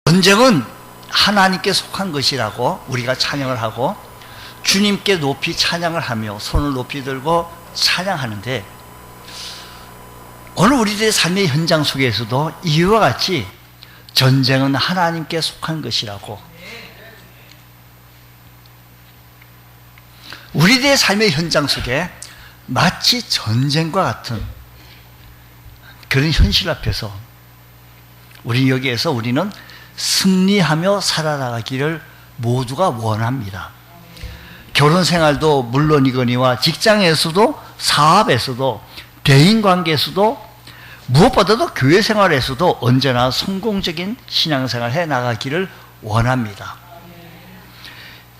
전쟁은 하나님께 속한 것이라고 우리가 찬양을 하고 주님께 높이 찬양을 하며 손을 높이 들고 찬양하는데, 오늘 우리들의 삶의 현장 속에서도 이와 같이 전쟁은 하나님께 속한 것이라고, 우리들의 삶의 현장 속에 마치 전쟁과 같은 그런 현실 앞에서 우리 여기에서 우리는 승리하며 살아나가기를 모두가 원합니다. 결혼 생활도 물론이거니와 직장에서도 사업에서도 대인관계에서도 무엇보다도 교회 생활에서도 언제나 성공적인 신앙생활을 해나가기를 원합니다.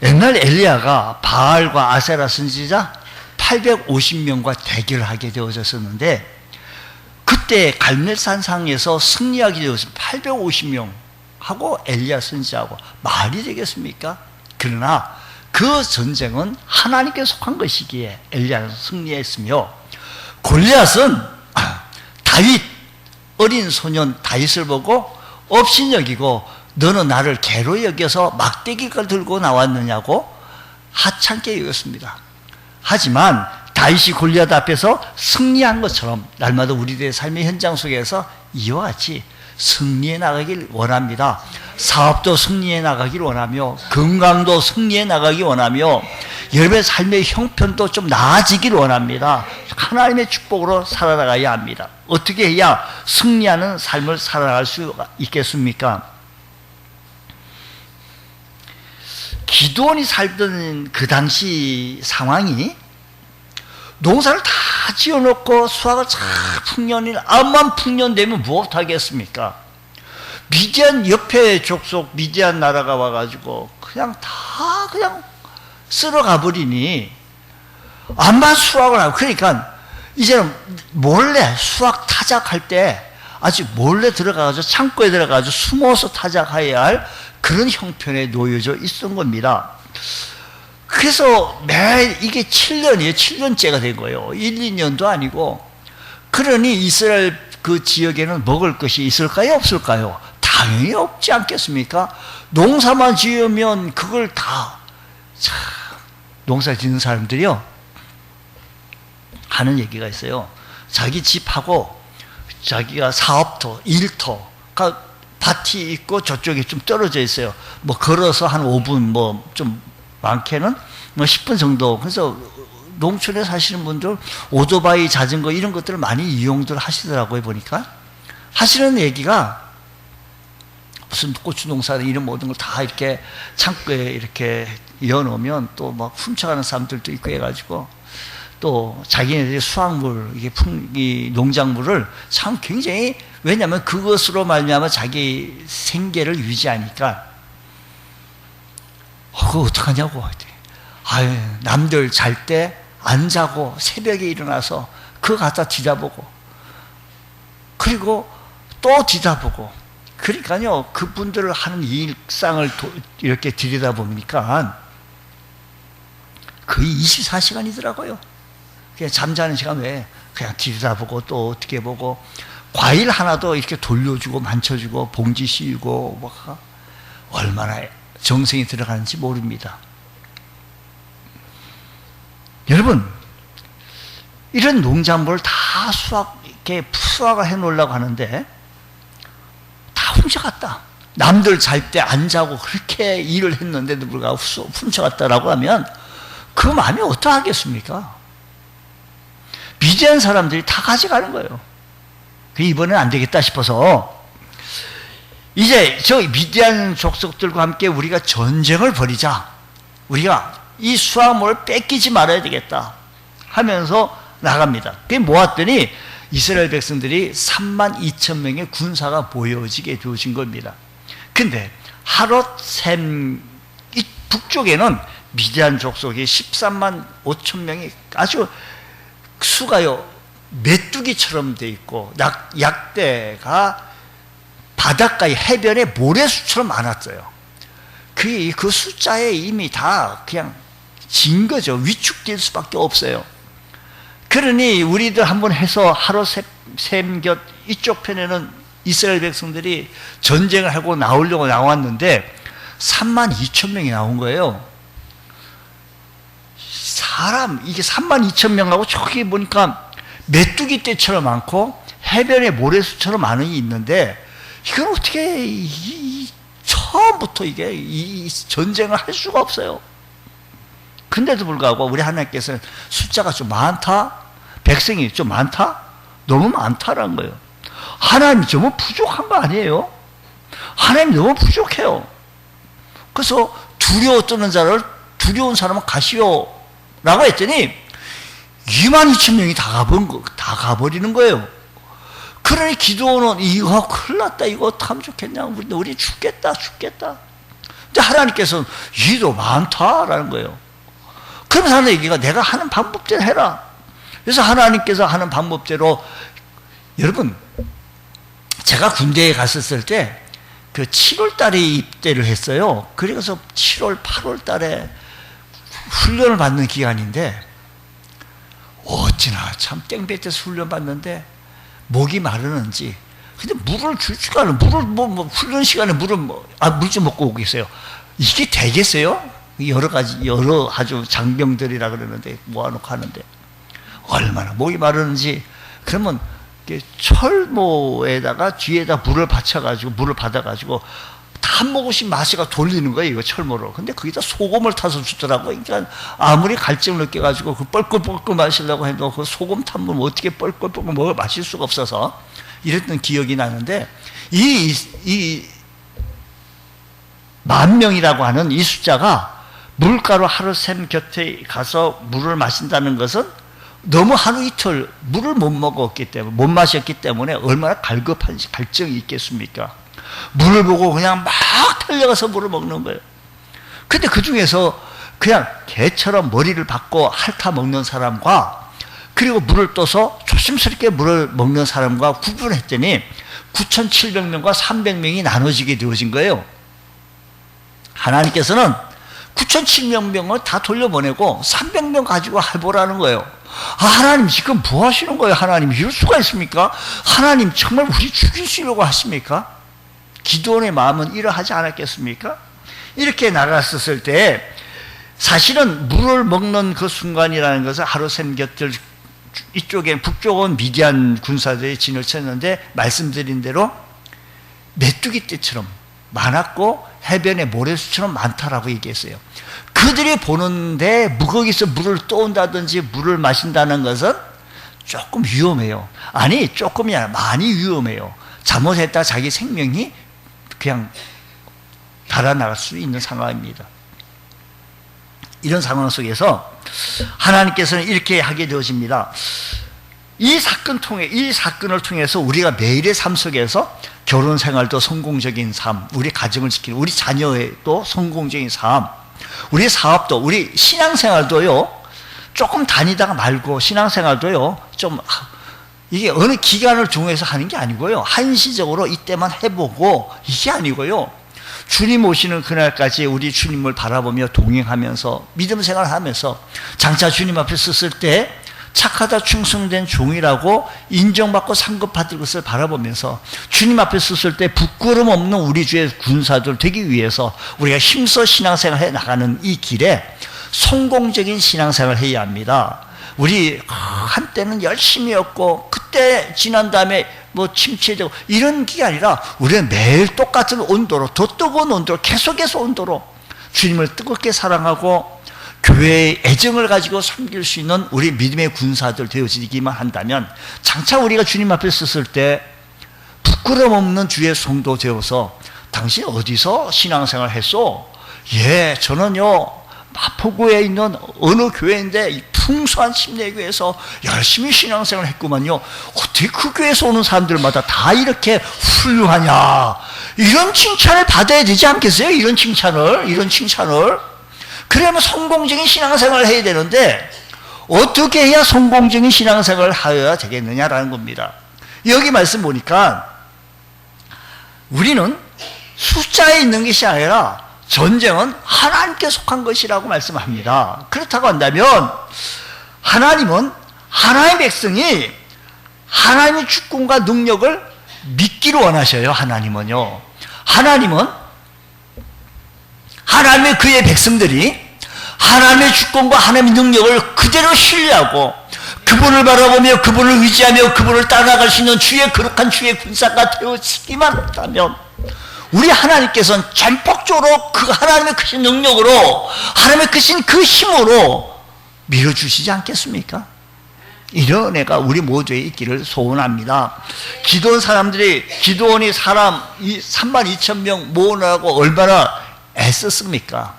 옛날 엘리야가 바알과 아세라 선지자 850명과 대결하게 되어졌었는데, 그때 갈멜산상에서 승리하게 되어서 850명 하고 엘리야 선지자하고 말이 되겠습니까? 그러나 그 전쟁은 하나님께 속한 것이기에 엘리야는 승리했으며, 골리앗은 다윗, 어린 소년 다윗을 보고 업신여기고 너는 나를 개로 여겨서 막대기를 들고 나왔느냐고 하찮게 여겼습니다. 하지만 다윗이 골리앗 앞에서 승리한 것처럼 날마다 우리들의 삶의 현장 속에서 이와 같이 승리해 나가길 원합니다. 사업도 승리해 나가길 원하며, 건강도 승리해 나가길 원하며, 여러분의 삶의 형편도 좀 나아지길 원합니다. 하나님의 축복으로 살아나가야 합니다. 어떻게 해야 승리하는 삶을 살아갈 수 있겠습니까? 기드온이 살던 그 당시 상황이, 농사를 다 지어놓고 수확을 잘 풍년이 암만 풍년되면 무엇하겠습니까? 미디안 옆에 족속 미디안 나라가 와가지고 그냥 다 그냥 쓸어가 버리니 암만 수확을 하고, 그러니까 이제는 몰래 수확 타작할 때 아직 몰래 들어가가지고 창고에 들어가가지고 숨어서 타작해야 할 그런 형편에 놓여져 있던 겁니다. 그래서 매일 이게 7년이에요. 7년째가 된 거예요. 1, 2년도 아니고. 그러니 이스라엘 그 지역에는 먹을 것이 있을까요? 없을까요? 당연히 없지 않겠습니까? 농사만 지으면 그걸 다, 참, 농사 짓는 사람들이요, 하는 얘기가 있어요. 자기 집하고 자기가 사업터, 일터가 밭이 있고 저쪽에 좀 떨어져 있어요. 뭐 걸어서 한 5분, 뭐 좀 많게는 뭐 10분 정도. 그래서 농촌에 사시는 분들 오토바이, 자전거 이런 것들을 많이 이용들 하시더라고요. 보니까 하시는 얘기가, 무슨 고추 농사 이런 모든 걸 다 이렇게 창고에 이렇게 이어놓으면 또 막 훔쳐가는 사람들도 있고 해가지고, 또 자기네들이 수확물, 이 농작물을 참 굉장히, 왜냐하면 그것으로 말미암아 자기 생계를 유지하니까, 그거 어떡하냐고. 아유, 남들 잘 때 안 자고 새벽에 일어나서 그거 갖다 뒤다보고, 그리고 또 뒤다보고, 그러니까요, 그분들을 하는 일상을 이렇게 들여다보니까 거의 24시간이더라고요. 그냥 잠자는 시간 외에 그냥 들여다보고 또 어떻게 보고, 과일 하나도 이렇게 돌려주고 만져주고 봉지 씌우고, 뭐 얼마나 정성이 들어가는지 모릅니다. 여러분, 이런 농작물을 다 수확을 해놓으려고 하는데 다 훔쳐갔다. 남들 잘 때 안 자고 그렇게 일을 했는데도 불구하고 훔쳐갔다라고 하면 그 마음이 어떠하겠습니까? 미디안 사람들이 다 가져가는 거예요. 이번엔 안 되겠다 싶어서 이제 저 미디안 족속들과 함께 우리가 전쟁을 벌이자, 우리가 이 수확물을 뺏기지 말아야 되겠다 하면서 나갑니다. 그게 모았더니 이스라엘 백성들이 32,000명의 군사가 모여지게 되어진 겁니다. 근데 하롯샘 북쪽에는 미디안 족속이 135,000명이 아주 수가요 메뚜기처럼 돼 있고, 약대가 바닷가의 해변에 모래수처럼 많았어요. 그 숫자에 이미 다 그냥 진 거죠. 위축될 수밖에 없어요. 그러니 우리들 한번 해서 하롯샘 곁 이쪽 편에는 이스라엘 백성들이 전쟁을 하고 나오려고 나왔는데 32,000명이 나온 거예요. 사람 이게 32,000명하고 저기 보니까 메뚜기 떼처럼 많고 해변에 모래수처럼 많이 있는데 이걸 어떻게 처음부터 이게 이 전쟁을 할 수가 없어요. 근데도 불구하고 우리 하나님께서는 숫자가 좀 많다? 백성이 좀 많다? 너무 많다라는 거예요. 하나님이 너무 부족한 거 아니에요? 하나님이 너무 부족해요. 그래서 두려워 떠는 자를 두려운 사람은 가시오 라고 했더니 22,000명이 다 가버리는 거예요. 그러니 기도는 이거 큰일 났다, 이거 어떡하면 좋겠냐, 우리 죽겠다. 근데 하나님께서는 이도 많다라는 거예요. 그러면서 하는 얘기가 내가 하는 방법대로 해라. 그래서 하나님께서 하는 방법대로, 여러분 제가 군대에 갔었을 때 그 7월 달에 입대를 했어요. 그래서 7월, 8월 달에 훈련을 받는 기간인데 어찌나 참 땡볕에서 훈련 받는데 목이 마르는지. 근데 물을 줄 줄 알아요. 물을 훈련 시간에 물 좀 먹고 오겠어요. 이게 되겠어요? 여러 아주 장병들이라 그러는데 모아놓고 하는데 얼마나 목이 마르는지. 그러면 철모에다가 뒤에다 물을 받아가지고 한 모금씩 마시가 돌리는 거예요, 이거 철모로. 근데 거기다 소금을 타서 주더라고. 그러니까 아무리 갈증을 느껴가지고 그 뻘꿀뻘꿀 마시려고 해도 그 소금 탄 물 어떻게 뻘꿀뻘꿀 마실 수가 없어서 이랬던 기억이 나는데, 이 10,000명이라고 하는 이 숫자가 물가로 하루 샘 곁에 가서 물을 마신다는 것은 너무 하루 이틀 물을 못 마셨기 때문에 얼마나 갈급한지 갈증이 있겠습니까? 물을 보고 그냥 막 달려가서 물을 먹는 거예요. 근데 그 중에서 그냥 개처럼 머리를 박고 핥아 먹는 사람과 그리고 물을 떠서 조심스럽게 물을 먹는 사람과 구분했더니 9,700명과 300명이 나눠지게 되어진 거예요. 하나님께서는 9,700명을 다 돌려보내고 300명 가지고 해보라는 거예요. 하나님 지금 뭐 하시는 거예요? 하나님 이럴 수가 있습니까? 하나님 정말 우리 죽이시려고 하십니까? 기도원의 마음은 이러하지 않았겠습니까? 이렇게 나갔었을 때 사실은 물을 먹는 그 순간이라는 것은 하루샘 곁을 이쪽에 북쪽은 미디안 군사들이 진을 쳤는데 말씀드린 대로 메뚜기 떼처럼 많았고 해변에 모래수처럼 많다라고 얘기했어요. 그들이 보는데 거기서 물을 떠온다든지 물을 마신다는 것은 조금 위험해요. 아니 조금이 아니라 많이 위험해요. 잘못했다 자기 생명이 그냥 달아나갈 수 있는 상황입니다. 이런 상황 속에서 하나님께서는 이렇게 하게 되어집니다. 이 사건을 통해서 우리가 매일의 삶 속에서 결혼 생활도 성공적인 삶, 우리 가정을 지키는 우리 자녀도 성공적인 삶, 우리 사업도, 우리 신앙생활도요, 조금 다니다가 말고 신앙생활도요, 좀 이게 어느 기간을 정해서 하는 게 아니고요, 한시적으로 이때만 해보고 이게 아니고요, 주님 오시는 그날까지 우리 주님을 바라보며 동행하면서 믿음 생활하면서 장차 주님 앞에 섰을 때 착하다 충성된 종이라고 인정받고 상급받을 것을 바라보면서 주님 앞에 섰을 때 부끄럼 없는 우리 주의 군사들 되기 위해서 우리가 힘써 신앙생활 해 나가는 이 길에 성공적인 신앙생활을 해야 합니다. 우리 한때는 열심히 했고 그때 지난 다음에 뭐 침체되고 이런 게 아니라 우리는 매일 똑같은 온도로, 더 뜨거운 온도로, 계속해서 온도로 주님을 뜨겁게 사랑하고 교회의 애정을 가지고 섬길 수 있는 우리 믿음의 군사들 되어지기만 한다면 장차 우리가 주님 앞에 섰을 때 부끄럼 없는 주의 성도 되어서 당신 어디서 신앙생활 했소? 예, 저는요 마포구에 있는 어느 교회인데 풍성한 침례교회에서 열심히 신앙생활을 했구만요. 어떻게 그 교회에서 오는 사람들마다 다 이렇게 훌륭하냐? 이런 칭찬을 받아야 되지 않겠어요? 이런 칭찬을. 그러면 성공적인 신앙생활을 해야 되는데 어떻게 해야 성공적인 신앙생활을 하여야 되겠느냐라는 겁니다. 여기 말씀 보니까 우리는 숫자에 있는 것이 아니라 전쟁은 하나님께 속한 것이라고 말씀합니다. 그렇다고 한다면 하나님은 하나님의 백성이 하나님의 주권과 능력을 믿기를 원하셔요. 하나님은요. 하나님은 하나님의 그의 백성들이 하나님의 주권과 하나님의 능력을 그대로 신뢰하고 그분을 바라보며 그분을 의지하며 그분을 따라갈 수 있는 주의 거룩한 주의 군사가 되어지기만 한다면 우리 하나님께서는 전폭적으로 그 하나님의 크신 능력으로 하나님의 크신 그 힘으로 밀어주시지 않겠습니까? 이런 은혜가 우리 모두에 있기를 소원합니다. 기도원 사람들이 기도원이 사람 32,000명 모으느라고 얼마나 애썼습니까?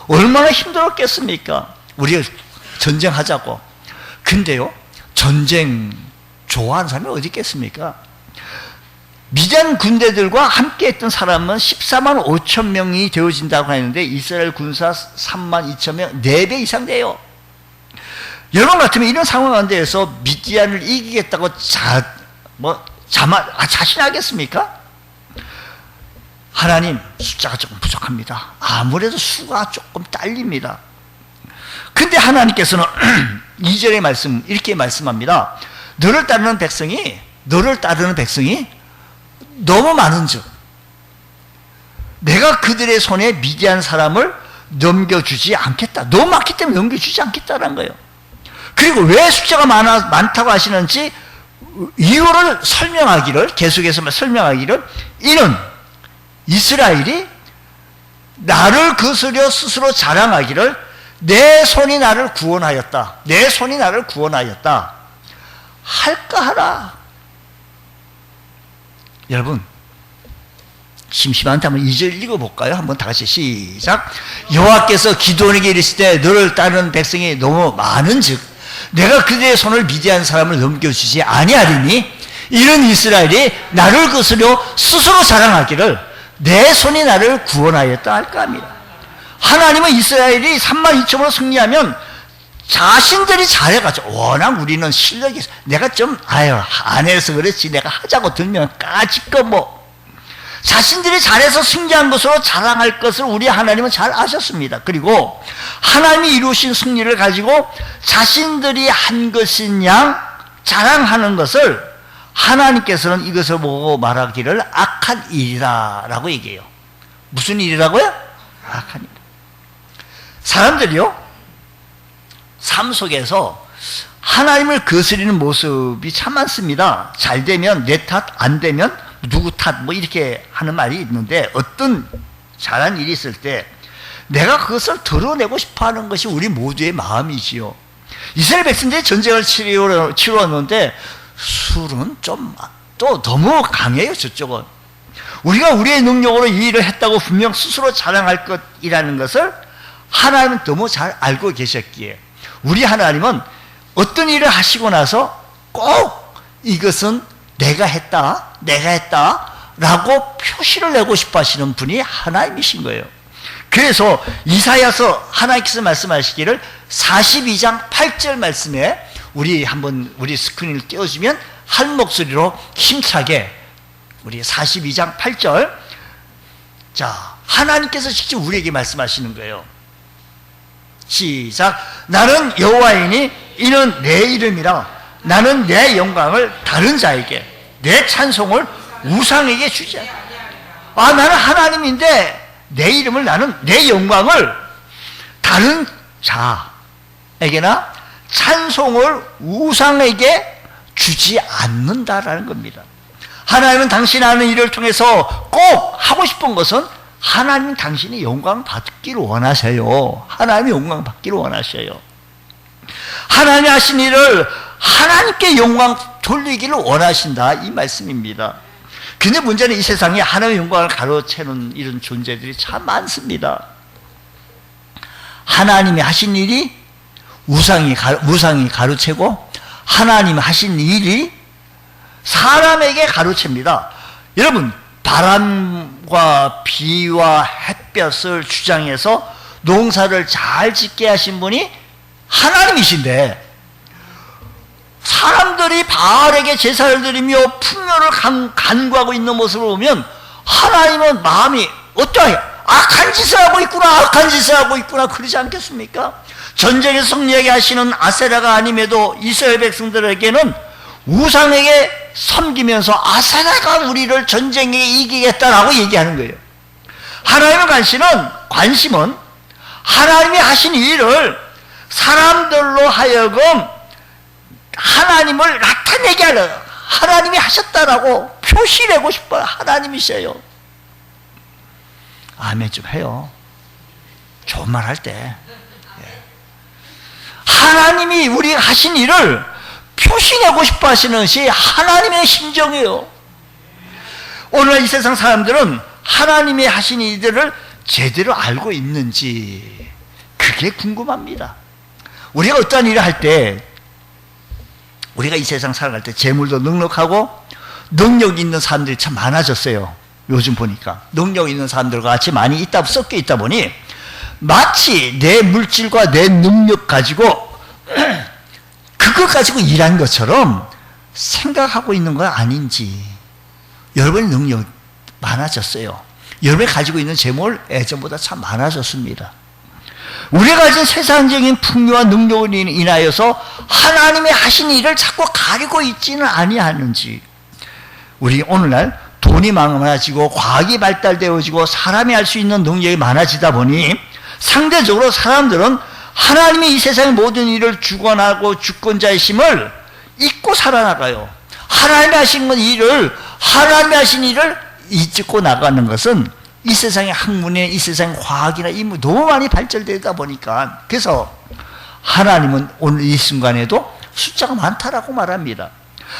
얼마나 힘들었겠습니까? 우리가 전쟁하자고. 근데요, 전쟁 좋아하는 사람이 어디 있겠습니까? 미디안 군대들과 함께 했던 사람은 14만 5천 명이 되어진다고 하는데 이스라엘 군사 3만 2천 명, 4배 이상 돼요. 여러분 같으면 이런 상황 가운데에서 미디안을 이기겠다고 자신하겠습니까? 하나님, 숫자가 조금 부족합니다. 아무래도 수가 조금 딸립니다. 근데 하나님께서는 2절의 말씀 이렇게 말씀합니다. 너를 따르는 백성이 너무 많은즉 내가 그들의 손에 미디안 사람을 넘겨주지 않겠다. 너무 많기 때문에 넘겨주지 않겠다는 거예요. 그리고 왜 숫자가 많다고 하시는지 이유를 계속해서 설명하기를 이는 이스라엘이 나를 거스려 스스로 자랑하기를 내 손이 나를 구원하였다. 할까 하라. 여러분, 심심한데 한번 2절 읽어볼까요? 한번 다 같이 시작. 여호와께서 기드온에게 이르실 때 너를 따르는 백성이 너무 많은즉 내가 그들의 손을 미디안 사람을 넘겨주지 아니하리니 이런 이스라엘이 나를 거스려 스스로 자랑하기를 내 손이 나를 구원하였다 할까 합니다. 하나님은 이스라엘이 32,000으로 승리하면 자신들이 잘해가지고 워낙 우리는 실력이 내가 좀 안 해서 그렇지 내가 하자고 들면 까짓거 자신들이 잘해서 승리한 것으로 자랑할 것을 우리 하나님은 잘 아셨습니다. 그리고 하나님이 이루신 승리를 가지고 자신들이 한 것인 양 자랑하는 것을 하나님께서는 이것을 보고 말하기를 악한 일이다 라고 얘기해요. 무슨 일이라고요? 악한 일. 사람들이요, 삶 속에서 하나님을 거스리는 모습이 참 많습니다. 잘 되면 내 탓, 안 되면 누구 탓, 이렇게 하는 말이 있는데 어떤 잘한 일이 있을 때 내가 그것을 드러내고 싶어 하는 것이 우리 모두의 마음이지요. 이스라엘 백성들이 전쟁을 치루었는데 술은 좀 또 너무 강해요. 저쪽은 우리가 우리의 능력으로 이 일을 했다고 분명 스스로 자랑할 것이라는 것을 하나님은 너무 잘 알고 계셨기에 우리 하나님은 어떤 일을 하시고 나서 꼭 이것은 내가 했다 라고 표시를 내고 싶어 하시는 분이 하나님이신 거예요. 그래서 이사야서 하나님께서 말씀하시기를 42장 8절 말씀에 우리 스크린을 띄워주면 한 목소리로 힘차게 우리 42장 8절, 자, 하나님께서 직접 우리에게 말씀하시는 거예요. 시작. 나는 여호와이니 이는 내 이름이라 나는 내 영광을 다른 자에게 내 찬송을 우상에게 주지 않아. 나는 하나님인데 내 이름을 나는 내 영광을 다른 자에게나 찬송을 우상에게 주지 않는다라는 겁니다. 하나님은 당신이 하는 일을 통해서 꼭 하고 싶은 것은 하나님 당신이 영광 받기를 원하셔요. 하나님이 영광 받기를 원하셔요. 하나님이 하신 일을 하나님께 영광 돌리기를 원하신다 이 말씀입니다. 근데 문제는 이 세상에 하나님의 영광을 가로채는 이런 존재들이 참 많습니다. 하나님이 하신 일이 우상이 가로채고 하나님이 하신 일이 사람에게 가로챕니다. 여러분, 바람과 비와 햇볕을 주장해서 농사를 잘 짓게 하신 분이 하나님이신데 사람들이 바알에게 제사를 드리며 풍요를 간구하고 있는 모습을 보면 하나님은 마음이 어떠해요? 악한 짓을 하고 있구나 그러지 않겠습니까? 전쟁에 승리하게 하시는 아세라가 아님에도 이스라엘 백성들에게는 우상에게 섬기면서 아사나가 우리를 전쟁에 이기겠다라고 얘기하는 거예요. 하나님의 관심은 하나님이 하신 일을 사람들로 하여금 하나님을 나타내게 하는, 하나님이 하셨다라고 표시내고 싶어요. 하나님이세요. 아멘 좀 해요. 좋은 말 할 때. 하나님이 우리가 하신 일을 표시내고 싶어 하시는 것이 하나님의 심정이에요. 오늘 이 세상 사람들은 하나님이 하신 일들을 제대로 알고 있는지 그게 궁금합니다. 우리가 어떠한 일을 할 때, 우리가 이 세상 살아갈 때 재물도 넉넉하고 능력 있는 사람들이 참 많아졌어요. 요즘 보니까 능력 있는 사람들과 같이 많이 섞여 있다 보니 마치 내 물질과 내 능력 가지고 그것 가지고 일한 것처럼 생각하고 있는 건 아닌지. 여러분의 능력 많아졌어요. 여러분이 가지고 있는 재물 예전보다 참 많아졌습니다. 우리가 가진 세상적인 풍요와 능력을 인하여서 하나님의 하신 일을 자꾸 가리고 있지는 아니하는지. 우리 오늘날 돈이 많아지고 과학이 발달되어지고 사람이 할 수 있는 능력이 많아지다 보니 상대적으로 사람들은 하나님이 이 세상의 모든 일을 주관하고 주권자이심을 잊고 살아나가요. 하나님이 하신 일을 잊고 나가는 것은 이 세상의 학문에, 이 세상의 과학이나 인문 너무 많이 발전되다 보니까, 그래서 하나님은 오늘 이 순간에도 숫자가 많다라고 말합니다.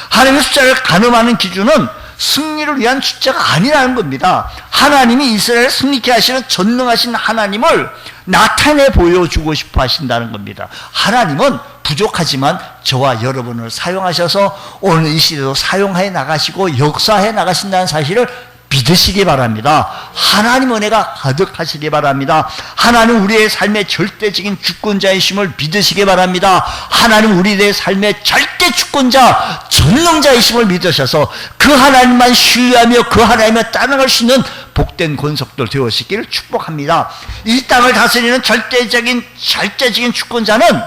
하나님의 숫자를 가늠하는 기준은 승리를 위한 숫자가 아니라는 겁니다. 하나님이 이스라엘을 승리케 하시는 전능하신 하나님을 나타내 보여주고 싶어 하신다는 겁니다. 하나님은 부족하지만 저와 여러분을 사용하셔서 오늘 이 시대도 사용해 나가시고 역사해 나가신다는 사실을 믿으시기 바랍니다. 하나님 은혜가 가득하시기 바랍니다. 하나님 우리의 삶의 절대적인 주권자이심을 믿으시기 바랍니다. 하나님 우리의 삶의 절대 주권자, 전능자이심을 믿으셔서 그 하나님만 신뢰하며 그 하나님을 따라갈 수 있는 복된 권속들 되어시기를 축복합니다. 이 땅을 다스리는 절대적인 주권자는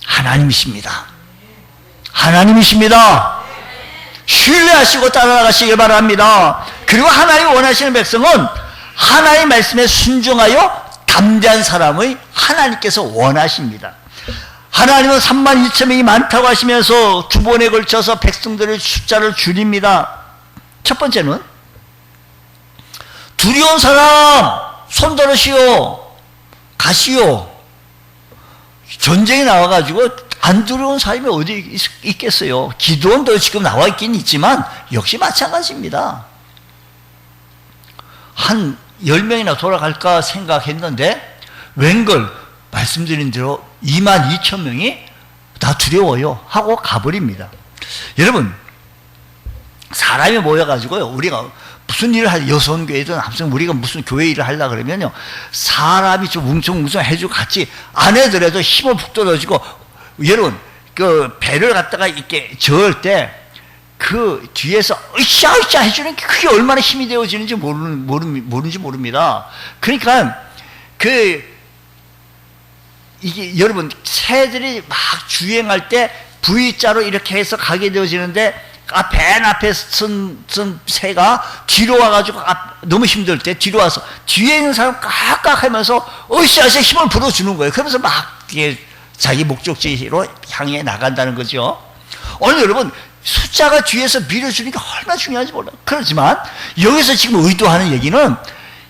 하나님이십니다. 하나님이십니다. 신뢰하시고 따라가시기 바랍니다. 그리고 하나님이 원하시는 백성은 하나님의 말씀에 순종하여 담대한 사람의 하나님께서 원하십니다. 하나님은 32,000명이 많다고 하시면서 두 번에 걸쳐서 백성들의 숫자를 줄입니다. 첫 번째는 두려운 사람 손들으시오, 가시오. 전쟁이 나와가지고 안 두려운 사람이 어디 있겠어요. 기도원도 지금 나와 있긴 있지만 역시 마찬가지입니다. 한 10명이나 돌아갈까 생각했는데 웬걸 말씀드린 대로 22,000명이 다 두려워요 하고 가버립니다. 여러분, 사람이 모여가지고요, 우리가 무슨 일을 여성교회든 남성 우리가 무슨 교회 일을 하려고 그러면요, 사람이 좀 웅성웅성 해주고 같이 안 해더라도 힘을 푹 떨어지고, 여러분 그 배를 갖다가 이렇게 저을 때 그 뒤에서 으쌰으쌰 해주는 게 그게 얼마나 힘이 되어지는지 모르는지 모릅니다. 그러니까 이게 여러분 새들이 막 주행할 때 V자로 이렇게 해서 가게 되어지는데 맨 앞에 쓴 새가 뒤로 와가지고 너무 힘들 때 뒤로 와서 뒤에 있는 사람 깍깍 하면서 으쌰으쌰 힘을 불어주는 거예요. 그러면서 막 자기 목적지로 향해 나간다는 거죠. 오늘 여러분 숫자가 뒤에서 밀어주니까 얼마나 중요한지 몰라요. 그렇지만 여기서 지금 의도하는 얘기는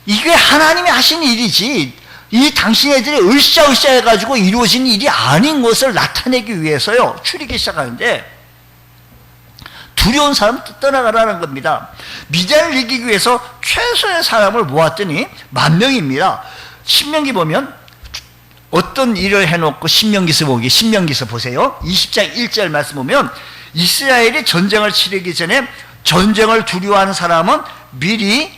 이게 하나님이 하신 일이지 이 당신네들이 으쌰으쌰 해가지고 이루어진 일이 아닌 것을 나타내기 위해서요 추리기 시작하는데, 두려운 사람 떠나가라는 겁니다. 미디안을 이기기 위해서 최소의 사람을 모았더니 10,000명입니다. 신명기 보면 어떤 일을 해놓고 신명기서 보세요. 20장 1절 말씀 보면 이스라엘이 전쟁을 치르기 전에 전쟁을 두려워하는 사람은 미리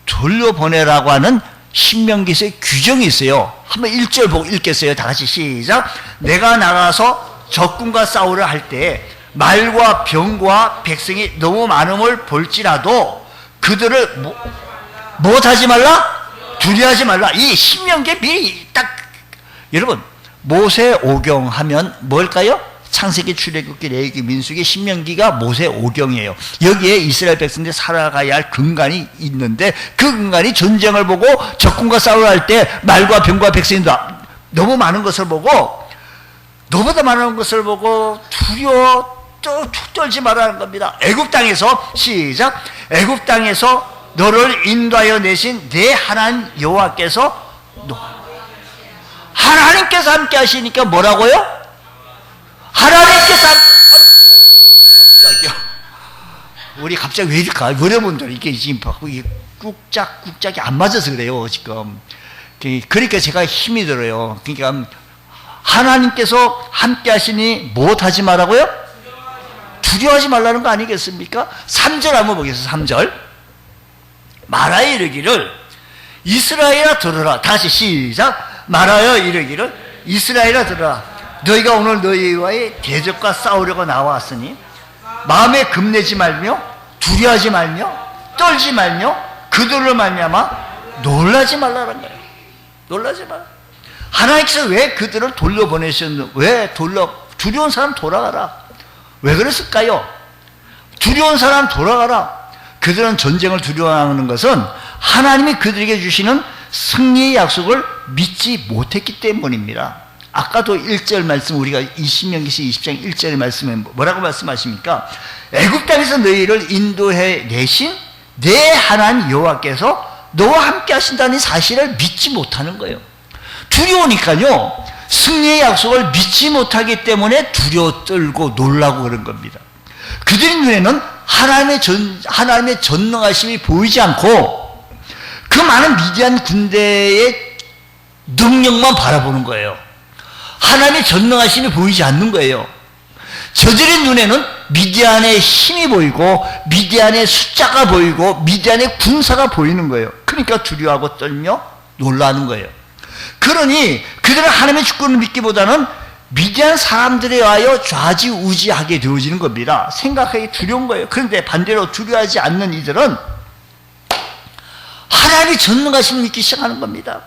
돌려보내라고 하는 신명기서의 규정이 있어요. 한번 1절 보고 읽겠어요. 다 같이 시작. 내가 나가서 적군과 싸우려 할 때 말과 병과 백성이 너무 많음을 볼지라도 그들을 못하지 말라? 두려워하지 말라. 이 신명기에 미리 딱, 여러분 모세 오경 하면 뭘까요? 창세기, 출애굽기, 레위기, 민수기, 신명기가 모세 오경이에요. 여기에 이스라엘 백성들이 살아가야 할 근간이 있는데 그 근간이 전쟁을 보고 적군과 싸우려 할 때 말과 병과 백성이 너무 많은 것을 보고, 너보다 많은 것을 보고 두려워 떨지 말라는 겁니다. 애굽 땅에서, 시작, 애굽 땅에서 너를 인도하여 내신 내 하나님 여호와께서, 하나님께서 함께 하시니까 뭐라고요? 하나님께서 깜짝이야. 우리 갑자기 왜 이럴까? 여러분들 이게 지금 꾹짝이 안 맞아서 그래요 지금. 그러니까 제가 힘이 들어요. 그러니까 하나님께서 함께 하시니 무엇하지 말라고요? 두려워하지 말라는 거 아니겠습니까? 3절 한번 보겠습니다. 3절. 말하여 이르기를 이스라엘아 들으라. 다시 시작. 말하여 이르기를 이스라엘아 들으라. 너희가 오늘 너희와의 대적과 싸우려고 나왔으니 마음에 겁내지 말며 두려워하지 말며 떨지 말며 그들로 말미암아 놀라지 말라는 거예요. 놀라지 말라. 하나님께서 왜 그들을 돌려보내셨는데, 왜 두려운 사람 돌아가라. 왜 그랬을까요? 두려운 사람 돌아가라. 그들은 전쟁을 두려워하는 것은 하나님이 그들에게 주시는 승리의 약속을 믿지 못했기 때문입니다. 아까도 1절 말씀, 우리가 신명기시 20장 1절의 말씀에 뭐라고 말씀하십니까? 애굽 땅에서 너희를 인도해 내신 내 하나님 여호와께서 너와 함께 하신다는 사실을 믿지 못하는 거예요. 두려우니까요, 승리의 약속을 믿지 못하기 때문에 두려워 떨고 놀라고 그런 겁니다. 그들의 눈에는 하나님의 전능하심이 보이지 않고 그 많은 미디안 군대의 능력만 바라보는 거예요. 하나님의 전능하심이 보이지 않는 거예요. 저들의 눈에는 미디안의 힘이 보이고 미디안의 숫자가 보이고 미디안의 군사가 보이는 거예요. 그러니까 두려워하고 떨며 놀라는 거예요. 그러니 그들은 하나님의 주권을 믿기보다는 미디안 사람들에 의하여 좌지우지하게 되어지는 겁니다. 생각하기 두려운 거예요. 그런데 반대로 두려워하지 않는 이들은 하나님의 전능하심을 믿기 시작하는 겁니다.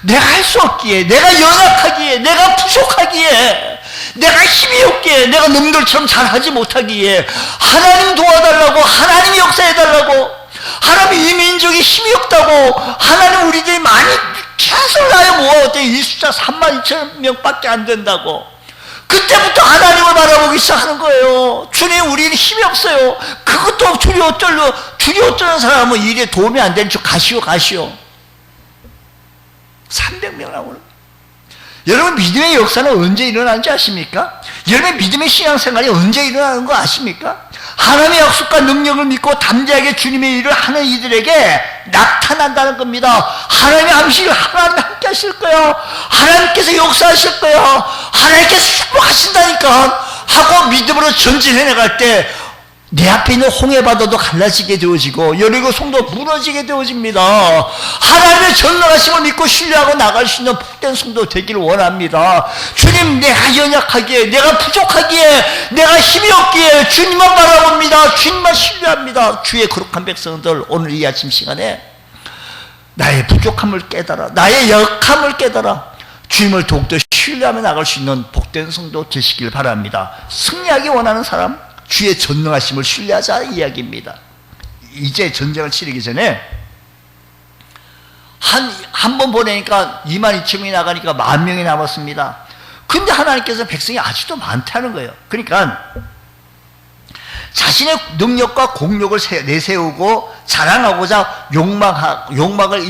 내가 할 수 없기에, 내가 연약하기에, 내가 부족하기에, 내가 힘이 없기에, 내가 놈들처럼 잘하지 못하기에 하나님 도와달라고, 하나님 역사해달라고, 하나님 이 민족이 힘이 없다고, 하나님 우리들이 많이 계속 나야 모아왔대. 이 숫자 32,000명밖에 안 된다고. 그때부터 하나님을 바라보기 시작하는 거예요. 주님, 우리는 힘이 없어요. 그것도 두려워 떨는 사람은 일에 도움이 안 되는 척 가시오. 300명 나오는. 여러분, 믿음의 역사는 언제 일어나는지 아십니까? 여러분, 믿음의 신앙생활이 언제 일어나는 거 아십니까? 하나님의 약속과 능력을 믿고 담대하게 주님의 일을 하는 이들에게 나타난다는 겁니다. 하나님의 함식을 하나님 함께 하실 거예요. 하나님께서 역사하실 거예요. 하나님께서 축복하신다니까 하고 믿음으로 전진해 나갈 때 내 앞에 있는 홍해바다도 갈라지게 되어지고 여리고 성도 무너지게 되어집니다. 하나님의 전능하심을 믿고 신뢰하고 나갈 수 있는 복된 성도 되기를 원합니다. 주님, 내가 연약하기에, 내가 부족하기에, 내가 힘이 없기에 주님만 바라봅니다. 주님만 신뢰합니다. 주의 거룩한 백성들, 오늘 이 아침 시간에 나의 부족함을 깨달아, 나의 약함을 깨달아 주님을 더욱더 신뢰하며 나갈 수 있는 복된 성도 되시길 바랍니다. 승리하기 원하는 사람, 주의 전능하심을 신뢰하자 이야기입니다. 이제 전쟁을 치르기 전에 한 번 보내니까 22,000명이 나가니까 10,000명이 남았습니다. 근데 하나님께서 백성이 아직도 많다는 거예요. 그러니까 자신의 능력과 공력을 내세우고 자랑하고자 욕망을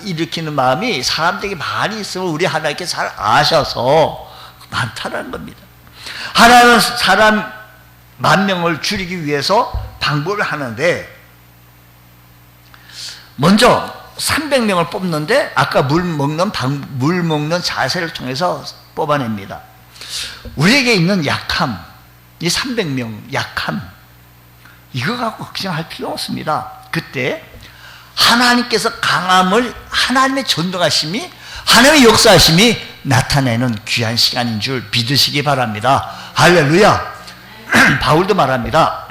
일으키는 마음이 사람들에게 많이 있으면 우리 하나님께 잘 아셔서 많다는 겁니다. 하나님은 사람 10,000명을 줄이기 위해서 방법을 하는데, 먼저 300명을 뽑는데 아까 물 먹는 자세를 통해서 뽑아냅니다. 우리에게 있는 약함, 이 300명 약함, 이거 갖고 걱정할 필요 없습니다. 그때 하나님께서 강함을, 하나님의 전능하심이, 하나님의 역사하심이 나타내는 귀한 시간인 줄 믿으시기 바랍니다. 할렐루야. 바울도 말합니다.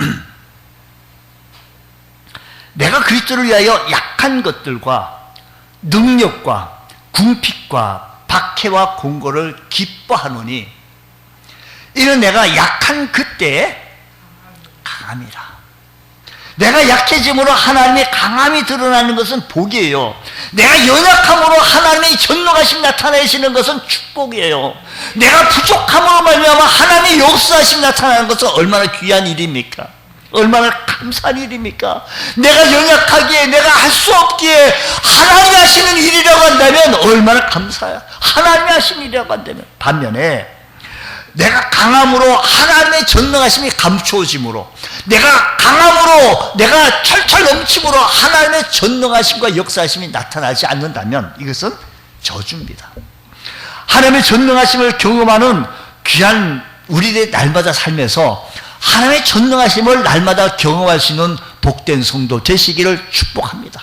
내가 그리스도를 위하여 약한 것들과 능력과 궁핍과 박해와 공고를 기뻐하노니 이는 내가 약한 그때의 강함이라. 내가 약해짐으로 하나님의 강함이 드러나는 것은 복이에요. 내가 연약함으로 하나님의 전능하심 나타내시는 것은 축복이에요. 내가 부족함으로 말미암아 하나님의 역사하심 나타나는 것은 얼마나 귀한 일입니까? 얼마나 감사한 일입니까? 내가 연약하기에, 내가 할 수 없기에 하나님이 하시는 일이라고 한다면 얼마나 감사해요. 하나님이 하시는 일이라고 한다면. 반면에 내가 강함으로 하나님의 전능하심이 감추어짐으로, 내가 강함으로, 내가 철철 넘침으로 하나님의 전능하심과 역사하심이 나타나지 않는다면 이것은 저주입니다. 하나님의 전능하심을 경험하는 귀한 우리들의 날마다 삶에서 하나님의 전능하심을 날마다 경험할 수 있는 복된 성도 되시기를 축복합니다.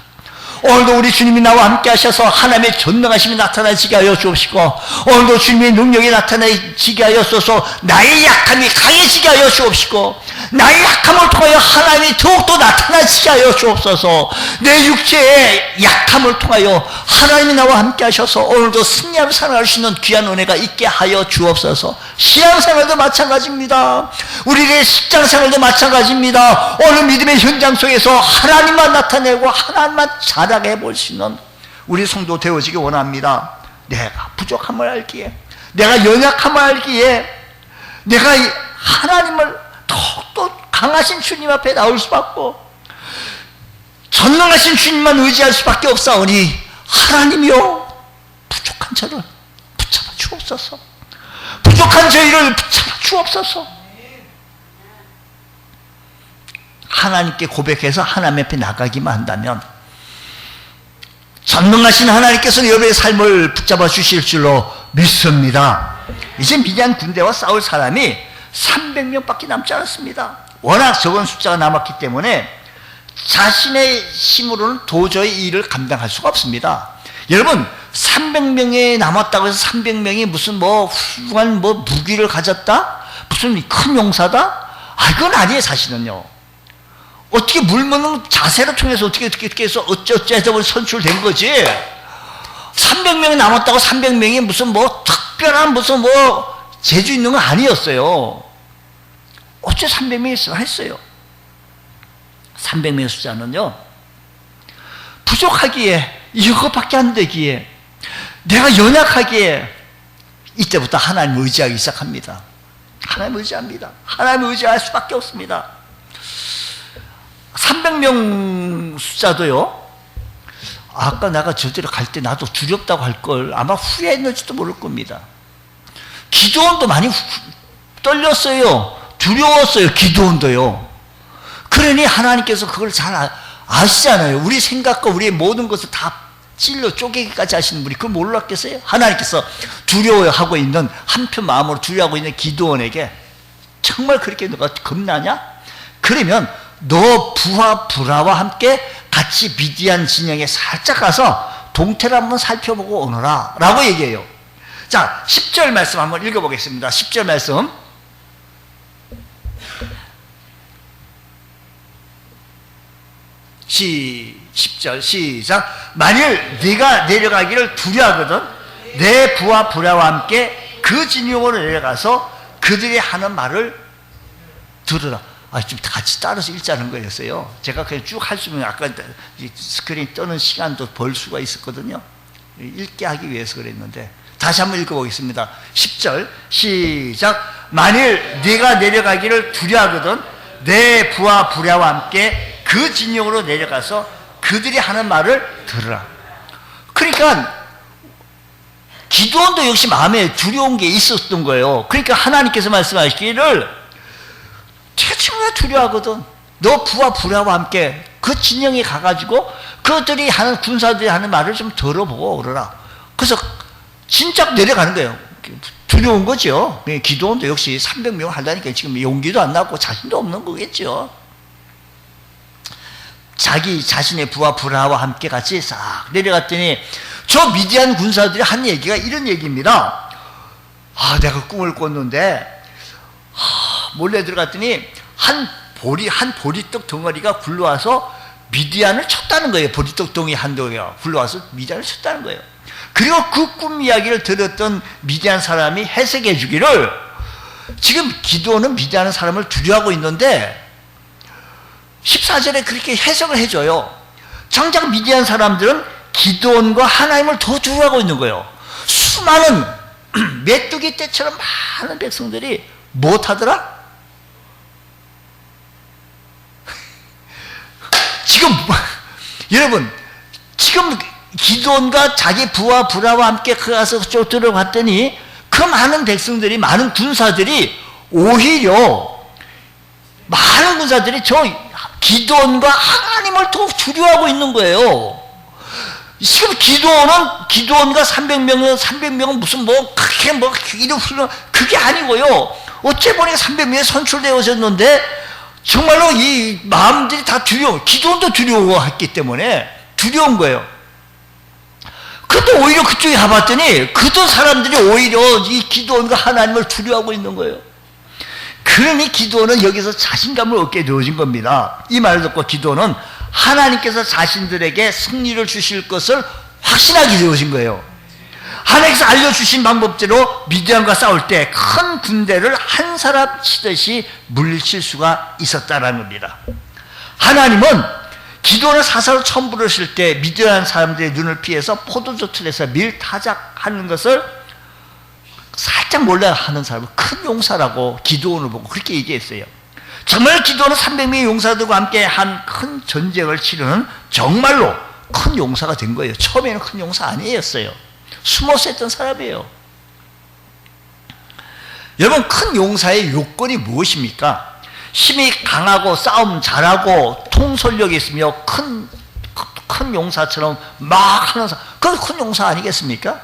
오늘도 우리 주님이 나와 함께 하셔서 하나님의 전능하심이 나타나지게 하여 주옵시고, 오늘도 주님의 능력이 나타나지게 하여서 나의 약함이 강해지게 하여 주옵시고, 나의 약함을 통하여 하나님이 더욱더 나타나지게 하여 주옵소서. 내 육체의 약함을 통하여 하나님이 나와 함께 하셔서 오늘도 승리하며 살아갈 수 있는 귀한 은혜가 있게 하여 주옵소서. 신앙생활도 마찬가지입니다. 우리의 직장생활도 마찬가지입니다. 오늘 믿음의 현장 속에서 하나님만 나타내고 하나님만 자랑해 볼 수 있는 우리 성도 되어지기 원합니다. 내가 부족함을 알기에, 내가 연약함을 알기에, 내가 하나님을 더욱더 강하신 주님 앞에 나올 수밖에 없고 전능하신 주님만 의지할 수밖에 없사오니 하나님이여, 부족한 저를 붙잡아 주옵소서. 부족한 저희를 붙잡아 주옵소서. 하나님께 고백해서 하나님 앞에 나가기만 한다면 전능하신 하나님께서는 여러분의 삶을 붙잡아 주실 줄로 믿습니다. 이제 미디안 군대와 싸울 사람이 300명밖에 남지 않았습니다. 워낙 적은 숫자가 남았기 때문에 자신의 힘으로는 도저히 이 일을 감당할 수가 없습니다. 여러분, 300명이 남았다고 해서 300명이 무슨 훌륭한 무기를 가졌다? 무슨 큰 용사다? 그건 아니에요, 사실은요. 어떻게 물먹는 자세를 통해서 어떻게 해서 어쩌고 선출된 거지. 300명이 남았다고 300명이 무슨 특별한 무슨 재주 있는 건 아니었어요. 어째 300명이 있으면 했어요. 300명의 숫자는요, 부족하기에, 이것밖에 안 되기에, 내가 연약하기에 이때부터 하나님을 의지하기 시작합니다. 하나님을 의지합니다. 하나님을 의지할 수밖에 없습니다. 300명 숫자도요, 아까 내가 저대로 갈 때 나도 두렵다고 할 걸 아마 후회했는지도 모를 겁니다. 기도원도 많이 떨렸어요. 두려웠어요. 기도원도요. 그러니 하나님께서 그걸 잘 아시잖아요. 우리 생각과 우리의 모든 것을 다 찔러 쪼개기까지 하시는 분이 그걸 몰랐겠어요? 하나님께서 두려워하고 있는, 한편 마음으로 두려워하고 있는 기도원에게 정말 그렇게 너가 겁나냐? 그러면 너 부하 브라와 함께 같이 미디안 진영에 살짝 가서 동태를 한번 살펴보고 오너라 라고 얘기해요. 자, 10절 말씀 한번 읽어보겠습니다. 10절 말씀. 10절 시작. 만일 네가 내려가기를 두려워하거든 내 부하 브라와 함께 그 진영으로 내려가서 그들이 하는 말을 들으라. 좀 같이 따라서 읽자는 거였어요. 제가 그냥 쭉 할 수 있는, 아까 스크린 뜨는 시간도 벌 수가 있었거든요. 읽게 하기 위해서 그랬는데 다시 한번 읽어보겠습니다. 10절 시작. 만일 네가 내려가기를 두려워하거든 내 부하 브라와 함께 그 진영으로 내려가서 그들이 하는 말을 들으라. 그러니까 기도원도 역시 마음에 두려운 게 있었던 거예요. 그러니까 하나님께서 말씀하시기를 대충 두려워하거든 너 부하 브라와 함께 그 진영에 가가지고 그들이 하는, 군사들이 하는 말을 좀 들어보고 오르라. 그래서 진짜 내려가는 거예요. 두려운 거죠. 기도원도 역시 300명 하려니까 지금 용기도 안 나고 자신도 없는 거겠죠. 자신의 부하 브라와 함께 같이 싹 내려갔더니 저 미디안 군사들이 한 얘기가 이런 얘기입니다. 내가 꿈을 꿨는데 몰래 들어갔더니 한 보리떡 덩어리가 굴러와서 미디안을 쳤다는 거예요. 보리떡 덩이 한 덩이가 굴러와서 미디안을 쳤다는 거예요. 그리고 그 꿈 이야기를 들었던 미디안 사람이 해석해 주기를 지금 기드온은 미디안 사람을 두려워하고 있는데 14절에 그렇게 해석을 해줘요. 정작 미디안 사람들은 기드온과 하나님을 더 두려워하고 있는 거예요. 수많은 메뚜기 떼처럼 많은 백성들이 못하더라? 지금 여러분, 지금 기드온과 자기 부하 브라와 함께 가서 쭉 들어갔더니 그 많은 백성들이, 많은 군사들이 오히려 많은 군사들이 저 기드온과 하나님을 더 두려워하고 있는 거예요. 지금 기드온과 300명은 무슨 뭐 그렇게 뭐 이런 훌륭, 그게 아니고요. 어째 보니까 300명이 선출되어졌는데 정말로 이 마음들이 다 기드온도 두려워했기 때문에 두려운 거예요. 근데 오히려 그쪽에 가봤더니 그던 사람들이 오히려 이 기드온과 하나님을 두려워하고 있는 거예요. 그러니 기드온은 여기서 자신감을 얻게 되어진 겁니다. 이 말을 듣고 기드온은 하나님께서 자신들에게 승리를 주실 것을 확신하게 되어진 거예요. 하나님께서 알려주신 방법대로 미디안과 싸울 때 큰 군대를 한 사람 치듯이 물리칠 수가 있었다는 겁니다. 하나님은 기드온을 사사로 처음 부르실 때 미디안 사람들의 눈을 피해서 포도주 틀에서 밀타작하는 것을 살짝 몰라 하는 사람을 큰 용사라고 기드온을 보고 그렇게 얘기했어요. 정말 기드온은 300명의 용사들과 함께 한 큰 전쟁을 치르는 정말로 큰 용사가 된 거예요. 처음에는 큰 용사 아니었어요. 숨어서 했던 사람이에요. 여러분, 큰 용사의 요건이 무엇입니까? 힘이 강하고 싸움 잘하고 통솔력이 있으며 큰 용사처럼 막 하는 사람, 그건 큰 용사 아니겠습니까?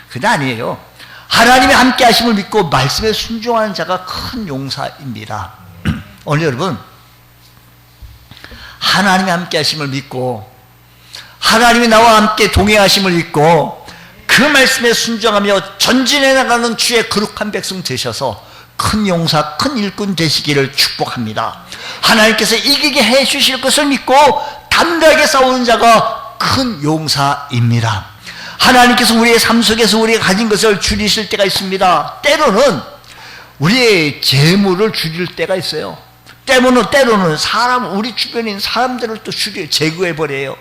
그게 아니에요. 하나님의 함께 하심을 믿고 말씀에 순종하는 자가 큰 용사입니다. 오늘 여러분, 하나님의 함께 하심을 믿고 하나님이 나와 함께 동행하심을 믿고 그 말씀에 순종하며 전진해 나가는 주의 거룩한 백성 되셔서 큰 용사, 큰 일꾼 되시기를 축복합니다. 하나님께서 이기게 해 주실 것을 믿고 담대하게 싸우는 자가 큰 용사입니다. 하나님께서 우리의 삶 속에서 우리가 가진 것을 줄이실 때가 있습니다. 때로는 우리의 재물을 줄일 때가 있어요. 때로는 우리 주변에 있는 사람들을 또 제거해버려요.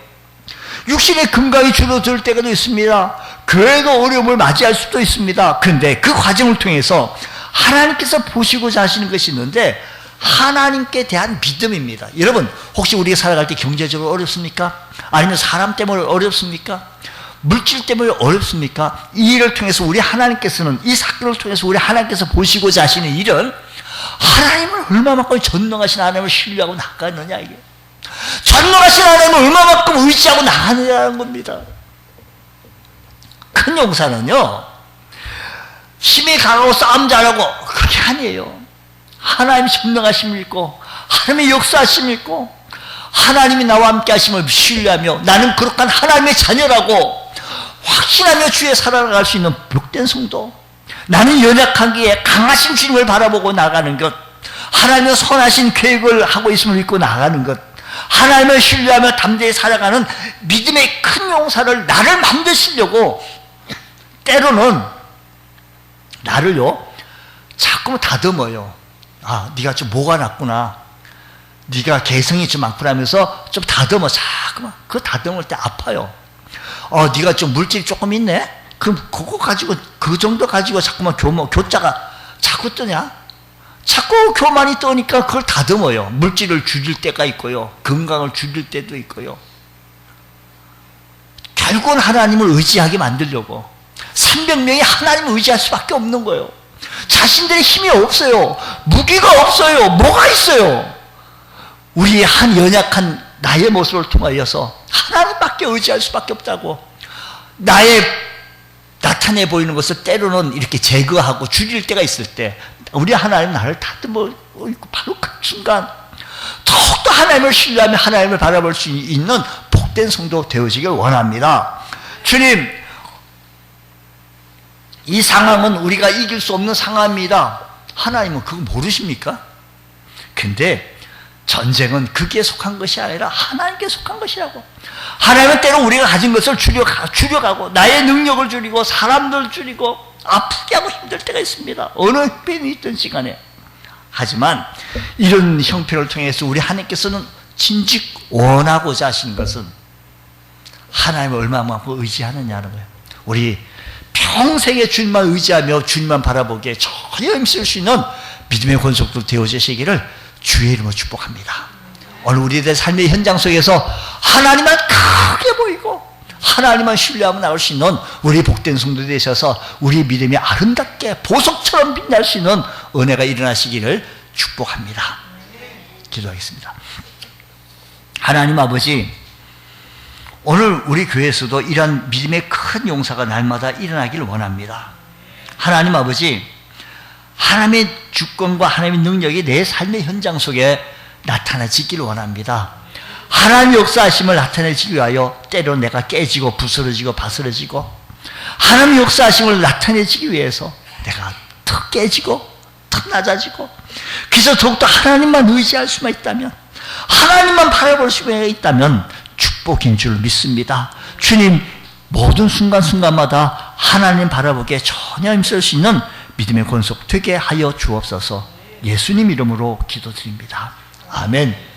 육신의 건강이 줄어들 때가 있습니다. 그래도 어려움을 맞이할 수도 있습니다. 그런데 그 과정을 통해서 하나님께서 보시고자 하시는 것이 있는데 하나님께 대한 믿음입니다. 여러분, 혹시 우리가 살아갈 때 경제적으로 어렵습니까? 아니면 사람 때문에 어렵습니까? 물질 때문에 어렵습니까? 이 일을 통해서 우리 하나님께서는, 이 사건을 통해서 우리 하나님께서 보시고자 하시는 일은 하나님을 얼마만큼 전능하신 하나님을 신뢰하고 나가느냐, 이게 전능하신 하나님을 얼마만큼 의지하고 나가느냐는 겁니다. 큰 용사는요, 힘이 강하고 싸움 잘하고 그게 아니에요. 하나님 전능하심을 믿고 하나님의 역사하심을 믿고 하나님이 나와 함께 하심을 신뢰하며 나는 거룩한 하나님의 자녀라고 확신하며 주에 살아갈 수 있는 복된 성도, 나는 연약하기에 강하신 주님을 바라보고 나가는 것, 하나님의 선하신 계획을 하고 있음을 믿고 나가는 것, 하나님을 신뢰하며 담대히 살아가는 믿음의 큰 용사를 나를 만드시려고 때로는 나를요 자꾸만 다듬어요. 아, 네가 좀 뭐가 났구나, 네가 개성이 좀 많구나 하면서 좀 다듬어. 자꾸만 그 다듬을 때 아파요. 네가 좀 물질이 조금 있네? 그럼 그거 가지고, 그 정도 가지고 자꾸만 교자가 자꾸 뜨냐? 자꾸 교만이 떠니까 그걸 다듬어요. 물질을 줄일 때가 있고요, 건강을 줄일 때도 있고요. 결국은 하나님을 의지하게 만들려고 300명이 하나님을 의지할 수밖에 없는 거예요. 자신들의 힘이 없어요. 무기가 없어요. 뭐가 있어요? 우리의 한 연약한 나의 모습을 통하여서 하나님밖에 의지할 수밖에 없다고. 나의 나타내 보이는 것을 때로는 이렇게 제거하고 줄일 때가 있을 때 우리 하나님 나를 다듬어 있고 바로 그 순간 더욱더 하나님을 신뢰하며 하나님을 바라볼 수 있는 복된 성도 되어지길 원합니다. 주님, 이 상황은 우리가 이길 수 없는 상황입니다. 하나님은 그거 모르십니까? 근데 전쟁은 그게 속한 것이 아니라 하나님께 속한 것이라고. 하나님은 때로 우리가 가진 것을 줄여가고 나의 능력을 줄이고 사람들 줄이고 아프게 하고 힘들 때가 있습니다. 어느 형편이 있던 시간에. 하지만 이런 형편을 통해서 우리 하나님께서는 진즉 원하고자 하신 것은 하나님을 얼마만큼 의지하느냐는 거예요. 우리 평생에 주님만 의지하며 주님만 바라보기에 전혀 힘쓸 수 있는 믿음의 권속들 되어지시기를 주의 이름으로 축복합니다. 오늘 우리들의 삶의 현장 속에서 하나님만 크게 보이고 하나님만 신뢰하며 나올 수 있는 우리 복된 성도 되셔서 우리 믿음이 아름답게 보석처럼 빛날 수 있는 은혜가 일어나시기를 축복합니다. 기도하겠습니다. 하나님 아버지, 오늘 우리 교회에서도 이러한 믿음의 큰 용사가 날마다 일어나기를 원합니다. 하나님 아버지, 하나님의 주권과 하나님의 능력이 내 삶의 현장 속에 나타나지기를 원합니다. 하나님의 역사하심을 나타내기 위하여 때로 내가 깨지고 부스러지고 바스러지고, 하나님의 역사하심을 나타내기 위해서 내가 더 깨지고 더 낮아지고, 그래서 더욱더 하나님만 의지할 수만 있다면, 하나님만 바라볼 수만 있다면 축복인 줄 믿습니다. 주님, 모든 순간순간마다 하나님 바라보기에 전혀 힘쓸 수 있는 믿음의 권속 되게 하여 주옵소서. 예수님 이름으로 기도드립니다. 아멘.